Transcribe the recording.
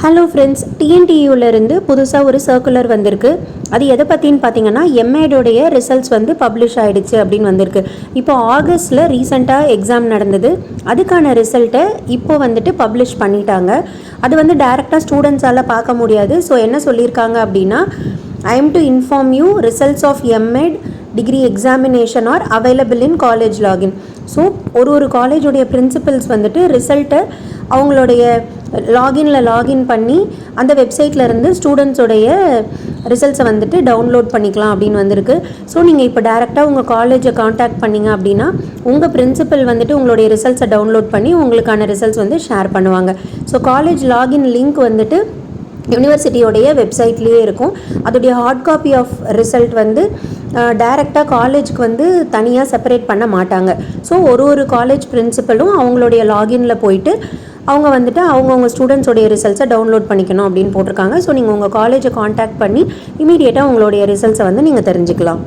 Hello friends, டிஎன்டியூலேருந்து புதுசாக ஒரு circular வந்திருக்கு. அது எதை பற்றின்னு பார்த்தீங்கன்னா, எம்ஏடோடைய ரிசல்ட்ஸ் வந்து பப்ளிஷ் ஆகிடுச்சு அப்படின்னு வந்திருக்கு. இப்போ ஆகஸ்ட்டில் ரீசெண்டாக எக்ஸாம் நடந்தது. அதுக்கான ரிசல்ட்டை இப்போ வந்துட்டு பப்ளிஷ் பண்ணிட்டாங்க. அது வந்து டைரெக்டாக ஸ்டூடெண்ட்ஸால் பார்க்க முடியாது. ஸோ என்ன சொல்லியிருக்காங்க அப்படின்னா, I am to inform you results of M Ed degree examination are available in college login. So ஒரு காலேஜோடைய பிரின்சிபல்ஸ் வந்துட்டு ரிசல்ட்டை அவங்களுடைய லாகின் பண்ணி அந்த வெப்சைட்லேருந்து ஸ்டூடெண்ட்ஸோடைய ரிசல்ட்ஸை வந்துட்டு டவுன்லோட் பண்ணிக்கலாம் அப்படின்னு வந்திருக்கு. ஸோ நீங்கள் இப்போ டேரெக்டாக உங்கள் காலேஜை காண்டாக்ட் பண்ணிங்க அப்படின்னா உங்கள் பிரின்சிபல் வந்துட்டு உங்களுடைய ரிசல்ட்ஸை டவுன்லோட் பண்ணி உங்களுக்கான ரிசல்ட்ஸ் வந்து ஷேர் பண்ணுவாங்க. ஸோ காலேஜ் லாகின் லிங்க் வந்துட்டு யூனிவர்சிட்டியோடைய வெப்சைட்லேயே இருக்கும். அதோடைய ஹார்ட் காப்பி ஆஃப் ரிசல்ட் வந்து டைரெக்டாக காலேஜுக்கு வந்து தனியாக செப்பரேட் பண்ண மாட்டாங்க. ஸோ ஒரு காலேஜ் பிரின்சிபலும் அவங்களுடைய லாகின்ல போயிட்டு அவங்க வந்துட்டு அவங்கவுங்க ஸ்டூடெண்ட்ஸோடைய ரிசல்ட்ஸை டவுன்லோட் பண்ணிக்கணும் அப்படின்னு போட்டிருக்காங்க. ஸோ நீங்கள் உங்கள் காலேஜை காண்டாக்ட் பண்ணி இமீடியட்டாக உங்களுடைய ரிசல்ட்ஸை வந்து நீங்கள் தெரிஞ்சுக்கலாம்.